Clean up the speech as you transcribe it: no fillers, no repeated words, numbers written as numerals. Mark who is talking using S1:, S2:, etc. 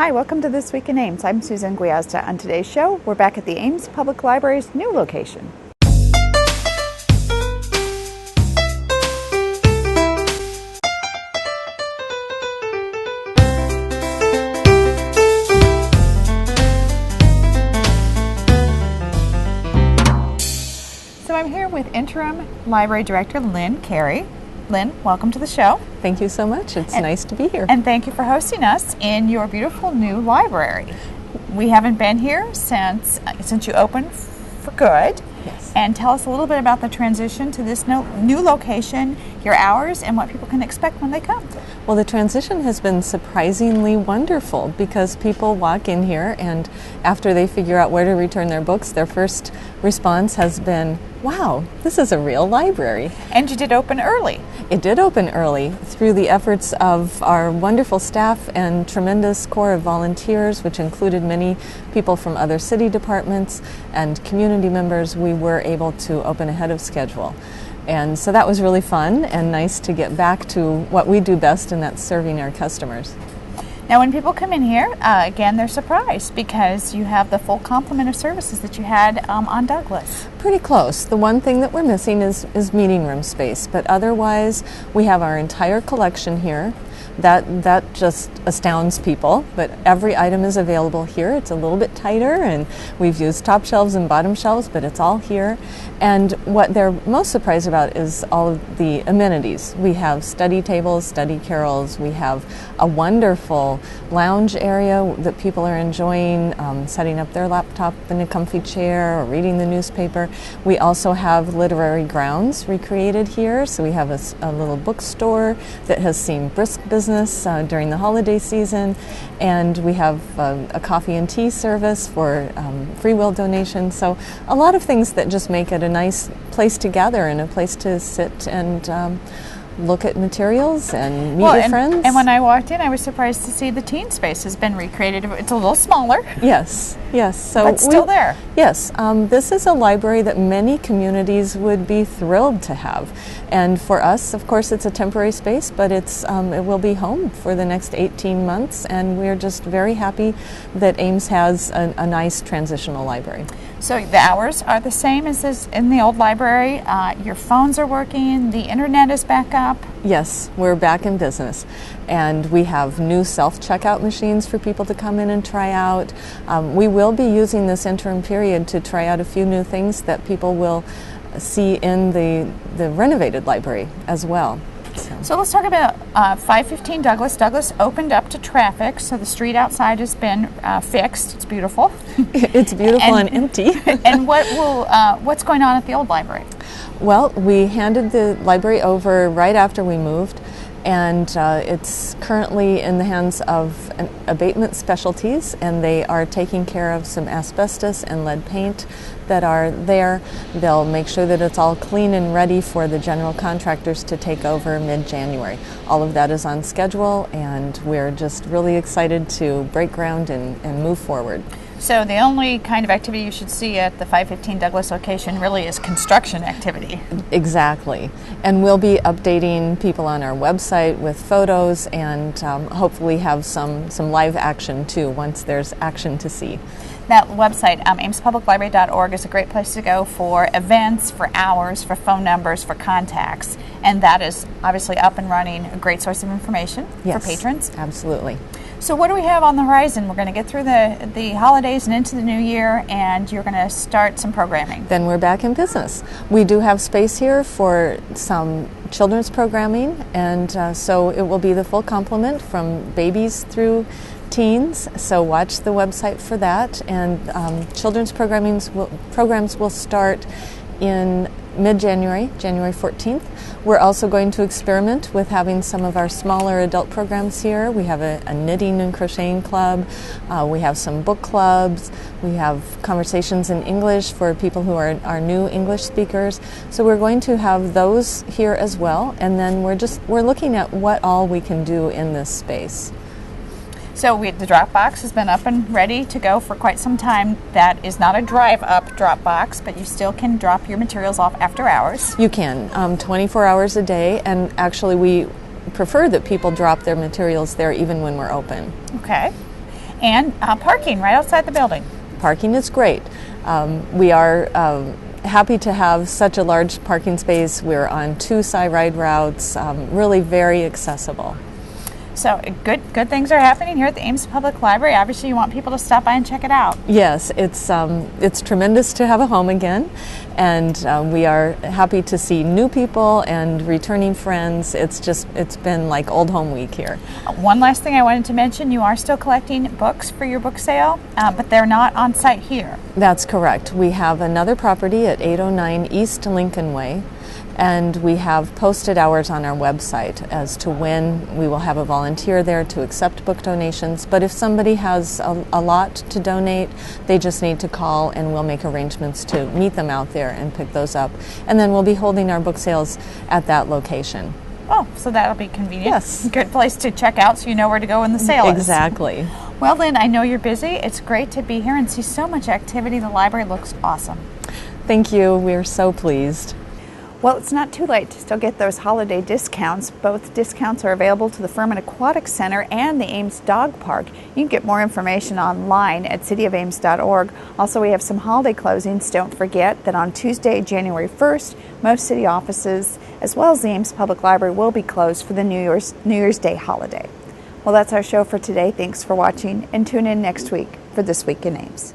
S1: Hi, welcome to This Week in Ames. I'm Susan Guiazda. On today's show, we're back at the Ames Public Library's new location. So I'm here with Interim Library Director Lynn Carey. Lynn, welcome to the show.
S2: Thank you so much. It's nice to be here.
S1: And thank you for hosting us in your beautiful new library. We haven't been here since you opened for good.
S2: Yes.
S1: And tell us a little bit about the transition to this new location, your hours, and what people can expect when they come.
S2: Well, the transition has been surprisingly wonderful because people walk in here and after they figure out where to return their books, their first response has been, wow, this is a real library.
S1: And you did open early.
S2: It did open early through the efforts of our wonderful staff and tremendous corps of volunteers, which included many people from other city departments and community members. We were able to open ahead of schedule. And so that was really fun and nice to get back to what we do best, and that's serving our customers.
S1: Now, when people come in here, again, they're surprised because you have the full complement of services that you had on Douglas.
S2: Pretty close. The one thing that we're missing is meeting room space, but otherwise we have our entire collection here. That just astounds people, but every item is available here. It's a little bit tighter, and we've used top shelves and bottom shelves, but it's all here. And what they're most surprised about is all of the amenities. We have study tables, study carrels. We have a wonderful lounge area that people are enjoying, setting up their laptop in a comfy chair or reading the newspaper. We also have literary grounds recreated here, so we have a little bookstore that has seen brisk business during the holiday season, and we have a coffee and tea service for free will donations. So a lot of things that just make it a nice place to gather and a place to sit and look at materials and meet your friends.
S1: And when I walked in, I was surprised to see the teen space has been recreated. It's a little smaller.
S2: Yes. So
S1: but still there.
S2: Yes. This is a library that many communities would be thrilled to have. And for us, of course, it's a temporary space, but it will be home for the next 18 months. And we're just very happy that Ames has a nice transitional library.
S1: So the hours are the same as in the old library. Your phones are working. The internet is back up.
S2: Yes, we're back in business, and we have new self-checkout machines for people to come in and try out. We will be using this interim period to try out a few new things that people will see in the renovated library as well.
S1: So let's talk about 515 Douglas. Douglas opened up to traffic, so the street outside has been fixed. It's beautiful.
S2: It's beautiful and empty.
S1: And what's going on at the old library?
S2: Well, we handed the library over right after we moved, and it's currently in the hands of abatement specialties, and they are taking care of some asbestos and lead paint that are there. They'll make sure that it's all clean and ready for the general contractors to take over mid-January. All of that is on schedule, and we're just really excited to break ground and move forward.
S1: So the only kind of activity you should see at the 515 Douglas location really is construction activity.
S2: Exactly. And we'll be updating people on our website with photos and hopefully have some live action too once there's action to see.
S1: That website, amespubliclibrary.org, is a great place to go for events, for hours, for phone numbers, for contacts. And that is obviously up and running, a great source of information for patrons.
S2: Absolutely.
S1: So what do we have on the horizon? We're going to get through the holidays and into the new year, and you're going to start some programming.
S2: Then we're back in business. We do have space here for some children's programming, and so it will be the full complement from babies through teens. So watch the website for that. And children's programs will start in mid-January, January 14th. We're also going to experiment with having some of our smaller adult programs here. We have a knitting and crocheting club. We have some book clubs. We have conversations in English for people who are new English speakers. So we're going to have those here as well. And then we're looking at what all we can do in this space.
S1: So the drop box has been up and ready to go for quite some time. That is not a drive-up drop box, but you still can drop your materials off after hours.
S2: You can, 24 hours a day, and actually we prefer that people drop their materials there even when we're open.
S1: Okay. And parking right outside the building.
S2: Parking is great. We are happy to have such a large parking space. We're on 2 side routes, really very accessible.
S1: So good things are happening here at the Ames Public Library. Obviously, you want people to stop by and check it out.
S2: Yes, it's tremendous to have a home again, and we are happy to see new people and returning friends. It's been like old home week here.
S1: One last thing I wanted to mention: you are still collecting books for your book sale, but they're not on site here.
S2: That's correct. We have another property at 809 East Lincoln Way. And we have posted hours on our website as to when we will have a volunteer there to accept book donations. But if somebody has a lot to donate, they just need to call and we'll make arrangements to meet them out there and pick those up. And then we'll be holding our book sales at that location.
S1: Oh, so that'll be convenient.
S2: Yes.
S1: Good place to check out so you know where to go when the sale is.
S2: Exactly.
S1: Well, Lynn, I know you're busy. It's great to be here and see so much activity. The library looks awesome.
S2: Thank you. We're so pleased.
S1: Well, it's not too late to still get those holiday discounts. Both discounts are available to the Furman Aquatic Center and the Ames Dog Park. You can get more information online at cityofames.org. Also, we have some holiday closings. Don't forget that on Tuesday, January 1st, most city offices, as well as the Ames Public Library, will be closed for the New Year's Day holiday. Well, that's our show for today. Thanks for watching, and tune in next week for This Week in Ames.